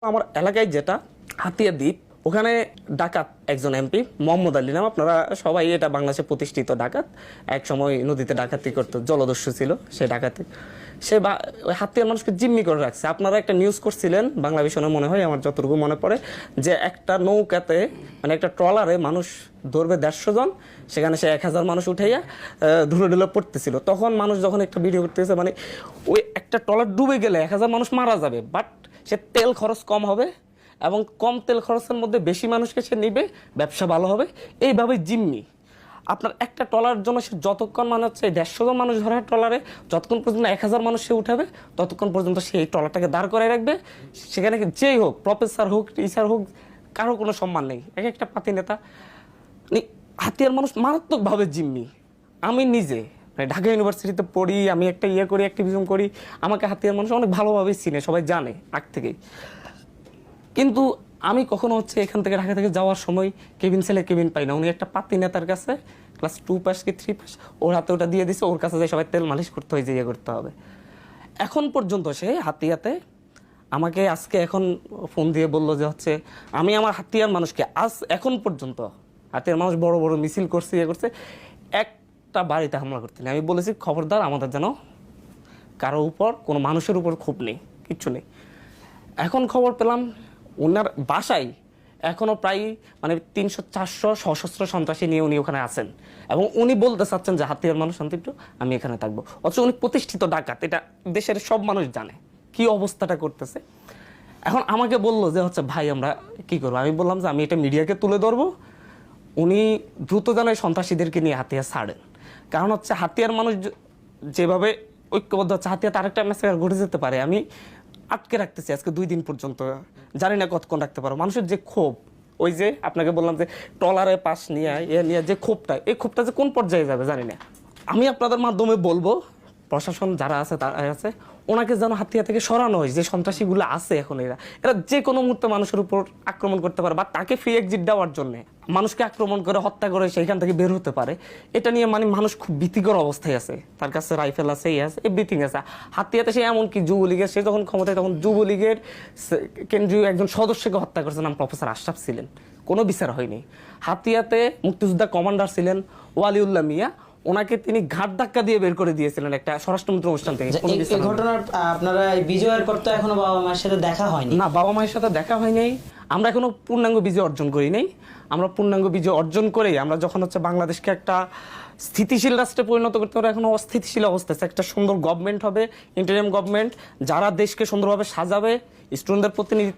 আমার এলাকায় যেটা হাতিয়া দ্বীপ, ওখানে ডাকাত একজন এমপি মোহাম্মদ আলী নাম, আপনারা সবাই এটা বাংলাদেশে প্রতিষ্ঠিত ডাকাত, এক সময় নদীতে ডাকাতি করতো, জলদস্যু ছিল সে ডাকাতি। সে ওই হাতিয়ার মানুষকে জিম্মি করে রাখছে। আপনারা একটা নিউজ করছিলেন বাংলা ভিশনে মনে হয়, আমার যতটুকু মনে পড়ে, যে একটা নৌকাতে মানে একটা ট্রলারে মানুষ ধরবে 150 জন, সেখানে সে 1000 মানুষ উঠাইয়া ধুলো ঢুলে পড়তেছিল। তখন মানুষ যখন একটা ভিডিও করতেছে, মানে ওই একটা ট্রলার ডুবে গেলে 1000 মানুষ মারা যাবে, বাট সে তেল খরচ কম হবে এবং কম তেল খরচের মধ্যে বেশি মানুষকে সে নিবে, ব্যবসা ভালো হবে, এইভাবে জিম্মি। আপনার একটা ট্রলার জন্য সে যতক্ষণ মানে হচ্ছে 150 জন মানুষ ধরে ট্রলারে, যতক্ষণ পর্যন্ত 1000 মানুষ সে উঠাবে, ততক্ষণ পর্যন্ত সে এই ট্রলারটাকে দাঁড় করায় রাখবে। সেখানে যেই হোক, প্রফেসর হোক, টিচার হোক, কারো কোনো সম্মান নেই। একটা পাতি নেতা, হাতিয়ার মানুষ মারাত্মকভাবে জিম্মি। আমি নিজে ঢাকা ইউনিভার্সিটিতে পড়ি, আমি একটা করি, অ্যাক্টিভিজম করি, আমাকে হাতিয়ার মানুষ অনেক ভালোভাবেই চিনে, সবাই জানে আগ থেকেই। কিন্তু আমি কখনো হচ্ছে এখান থেকে ঢাকা থেকে যাওয়ার সময় কেবিন ছেলে কেবিন পাই না। উনি একটা পাতি নেতার কাছে ক্লাস 2 পাস কি 3 পাস, ওর হাতে ওটা দিয়ে দিছে, ওর কাছে যাই সবাই তেল মালিশ করতে হয়, যে করতে হবে। এখন পর্যন্ত সে হাতিয়াতে আমাকে আজকে এখন ফোন দিয়ে বললো যে হচ্ছে আমি আমার হাতিয়ার মানুষকে এখন পর্যন্ত হাতিয়ার মানুষ বড় বড় মিছিল করছে, করছে, একটা বাড়িতে হামলা করতে নেই। আমি বলেছি খবরদার, আমাদের যেন কারো উপর, কোনো মানুষের উপর ক্ষোভ নেই, কিচ্ছু নেই। এখন খবর পেলাম ওনার বাসায় এখনো প্রায় মানে 300-400 সশস্ত্র সন্ত্রাসী নিয়ে উনি ওখানে আছেন, এবং উনি বলতে চাচ্ছেন যে হাতিয়ার মানুষ শান্তি একটু, আমি এখানে থাকবো। অথচ উনি প্রতিষ্ঠিত ডাকাত, এটা দেশের সব মানুষ জানে কি অবস্থাটা করতেছে। এখন আমাকে বললো যে হচ্ছে ভাই আমরা কি করবো। আমি বললাম যে আমি এটা মিডিয়াকে তুলে ধরবো, উনি দ্রুত যেন সন্ত্রাসীদেরকে নিয়ে হাতিয়ার ছাড়েন। কারণ হচ্ছে হাতিয়ার মানুষ যেভাবে ঐক্যবদ্ধ হচ্ছে, হাতিয়ার আরেকটা ম্যাসেকার ঘটে যেতে পারে। আমি আটকে রাখতেছি আজকে 2 দিন পর্যন্ত, জানি না কতক্ষণ রাখতে পারো। মানুষের যে ক্ষোভ, ওই যে আপনাকে বললাম যে ট্রলারে পাশ নিয়ে নিয়ে যে ক্ষোভটা, এই ক্ষোভটা যে কোন পর্যায়ে যাবে জানি না। আমি আপনাদের মাধ্যমে বলবো, প্রশাসন যারা আছে তারা আছে, ওনাকে যেন হাতিয়া থেকে সরানো হয়। যে সন্ত্রাসীগুলো আছে এখন, এরা যে কোনো মুহূর্তে মানুষের উপর আক্রমণ করতে পারে, বা তাকে ফ্রি এক্সিট দেওয়ার জন্য মানুষকে আক্রমণ করে হত্যা করে সেইখান থেকে বের হতে পারে। এটা নিয়ে মানে মানুষ খুব ভীতিকর অবস্থায় আছে, তার কাছে রাইফেল আছে, আছে, এভরিথিং আছে। হাতিয়াতে সে এমনকি যুবলীগের, সে যখন ক্ষমতায় তখন যুবলীগের কেন্দ্রীয় একজন সদস্যকে হত্যা করেছে, নাম প্রফেসর আশরাফ ছিলেন, কোনো বিচার হয়নি। হাতিয়াতে মুক্তিযোদ্ধা কমান্ডার ছিলেন ওয়ালিউল্লাহ মিয়া, ওনাকে তিনি ঘাট ধাক্কা দিয়ে বের করে দিয়েছিলেন একটা স্বরাষ্ট্রমন্ত্রী অনুষ্ঠান থেকে। এই ঘটনার আপনারা বিজয়ের পর তো এখনো বাবা মায়ের সাথে দেখা হয়নি? না, বাবা মায়ের সাথে দেখা হয় নাই। আমরা এখনো পূর্ণাঙ্গ বিজয় অর্জন করি নাই। আমরা পূর্ণাঙ্গ বিজয় অর্জন করেই আমরা যখন হচ্ছে বাংলাদেশকে একটা স্থিতিশীল রাষ্ট্রে পরিণত করতে পারে, এখন অস্থিতিশীল অবস্থা আছে। একটা সুন্দর গভর্নমেন্ট হবে, ইন্টারিম গভর্নমেন্ট, যারা দেশকে সুন্দরভাবে সাজাবে, স্টুডেন্টদের প্রতিনিধিত্ব